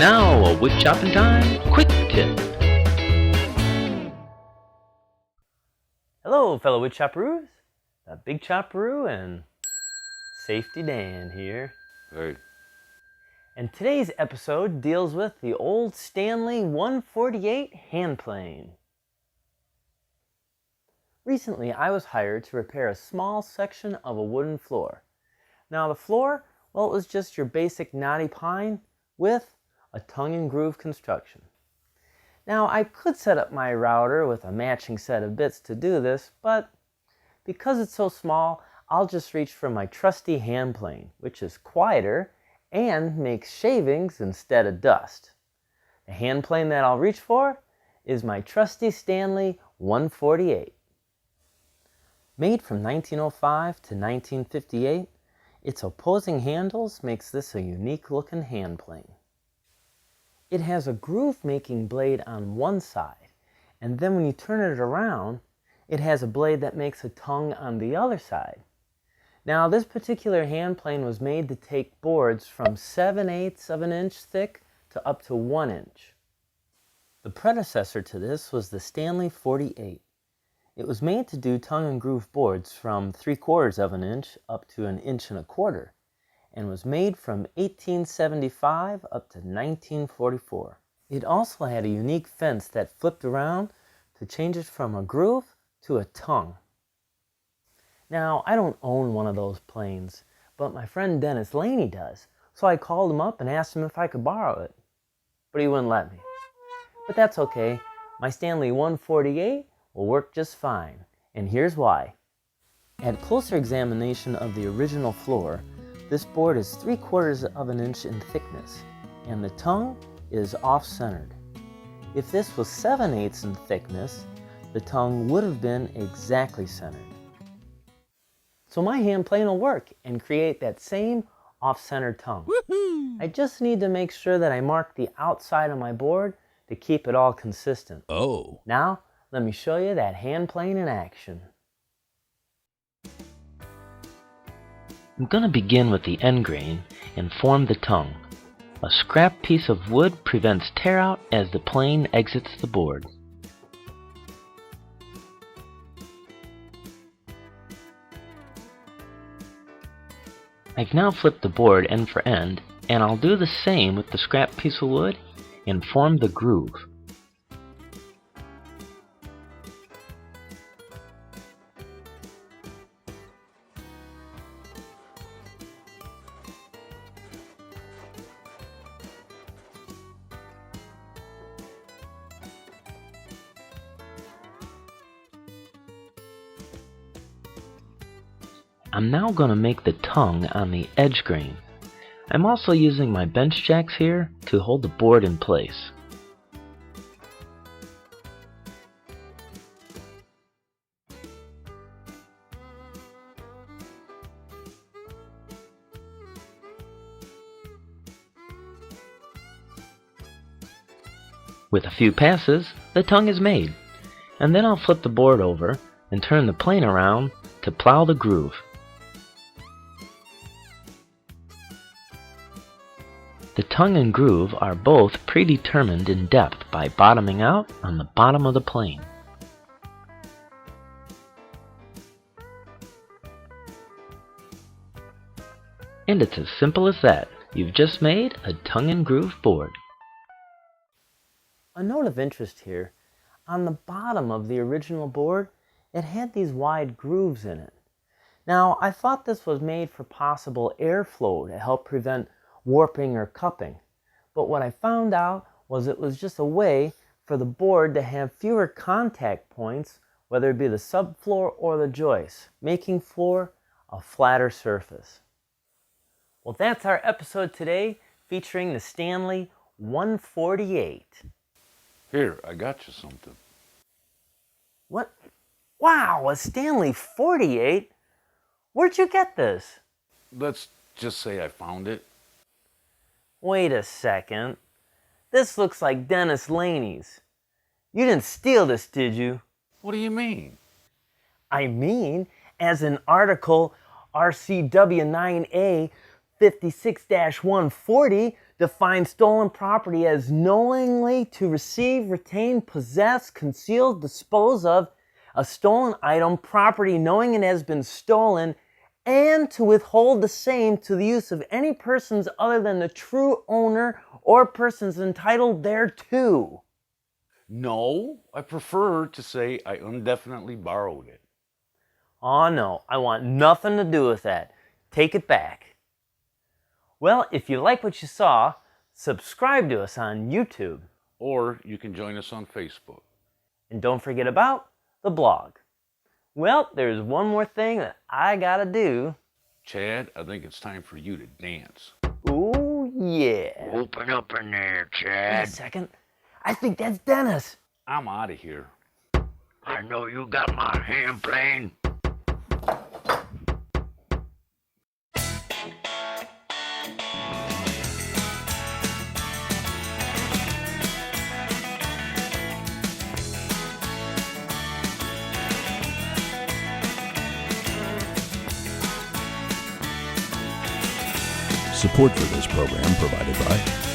now, a wood chopping time quick tip. Hello, fellow wood chopperoos. The Big Chopperoo and Safety Dan here. Hey. And today's episode deals with the old Stanley 148 hand plane. Recently, I was hired to repair a small section of a wooden floor. Now the floor, well, it was just your basic knotty pine with a tongue and groove construction. Now I could set up my router with a matching set of bits to do this, but because it's so small, I'll just reach for my trusty hand plane, which is quieter and makes shavings instead of dust. The hand plane that I'll reach for is my trusty Stanley 148. Made from 1905 to 1958, its opposing handles makes this a unique looking hand plane. It has a groove-making blade on one side, and then when you turn it around, it has a blade that makes a tongue on the other side. Now, this particular hand plane was made to take boards from 7/8 of an inch thick to up to 1 inch. The predecessor to this was the Stanley 48. It was made to do tongue and groove boards from 3/4 of an inch up to 1 1/4 inches. And was made from 1875 up to 1944. It also had a unique fence that flipped around to change it from a groove to a tongue. Now, I don't own one of those planes, but my friend Dennis Laney does, so I called him up and asked him if I could borrow it. But he wouldn't let me. But that's okay. My Stanley 148 will work just fine, and here's why. At closer examination of the original floor, this board is 3/4 of an inch in thickness, and the tongue is off-centered. If this was 7/8 in thickness, the tongue would have been exactly centered. So my hand plane will work and create that same off-centered tongue. Woohoo! I just need to make sure that I mark the outside of my board to keep it all consistent. Oh. Now, let me show you that hand plane in action. I'm going to begin with the end grain and form the tongue. A scrap piece of wood prevents tear out as the plane exits the board. I've now flipped the board end for end, and I'll do the same with the scrap piece of wood and form the groove. I'm now going to make the tongue on the edge grain. I'm also using my bench jacks here to hold the board in place. With a few passes, the tongue is made, and then I'll flip the board over and turn the plane around to plow the groove. The tongue and groove are both predetermined in depth by bottoming out on the bottom of the plane. And it's as simple as that. You've just made a tongue and groove board. A note of interest here, on the bottom of the original board, it had these wide grooves in it. Now, I thought this was made for possible airflow to help prevent warping or cupping, but what I found out was it was just a way for the board to have fewer contact points, whether it be the subfloor or the joist, making for a flatter surface. Well, that's our episode today featuring the Stanley 148. Here, I got you something. What? Wow, a Stanley 48? Where'd you get this? Let's just say I found it. Wait a second. This looks like Dennis Laney's. You didn't steal this, did you? What do you mean? I mean, as in Article RCW 9A 56-140 define stolen property as knowingly to receive, retain, possess, conceal, dispose of a stolen item, property, knowing it has been stolen, and to withhold the same to the use of any persons other than the true owner or persons entitled thereto. No, I prefer to say I indefinitely borrowed it. Oh no, I want nothing to do with that. Take it back. Well, if you like what you saw, subscribe to us on YouTube. Or you can join us on Facebook. And don't forget about the blog. Well, there's one more thing that I gotta do. Chad, I think it's time for you to dance. Ooh, yeah. Open up in there, Wait a Chad. second. I think that's Dennis. I'm out of here. I know you got my hand playing. Support for this program provided by